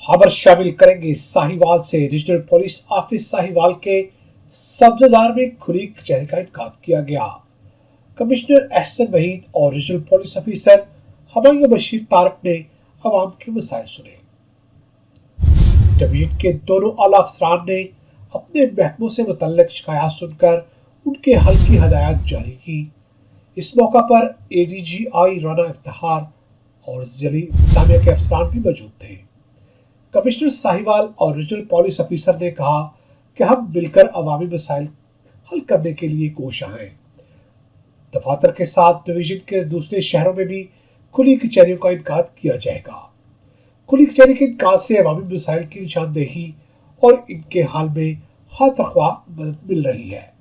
खबर शामिल करेंगे साहिवाल से। रीजनल पुलिस ऑफिस साहिवाल के सब्जाजार में खुली कचहरी का इनेकाद किया गया। कमिश्नर एहसन वहीद और regional police officer Humayun Bashir Tariq ने अवाम के मसाइल सुने। डिवीजन के दोनों आला अफसरान ने अपने महकमों से मुतल्लिक शिकायत सुनकर उनके हल की हदायत जारी की। इस मौका पर ADGI राना इफ्तिखार और जिली इंतजामिया के अफसरान भी मौजूद थे। कमिश्नर साहिवाल और रीजनल पुलिस ऑफिसर ने कहा कि हम मिलकर अवामी मसाइल हल करने के लिए कोशिश हैं। दफातर के साथ डिवीजन के दूसरे शहरों में भी खुली कचहरियों का इनेकाद किया जाएगा। खुली कचहरी के इनेकाद से अवामी मसाइल की निशानदेही और इनके हल में खातिर ख्वाह मदद मिल रही है।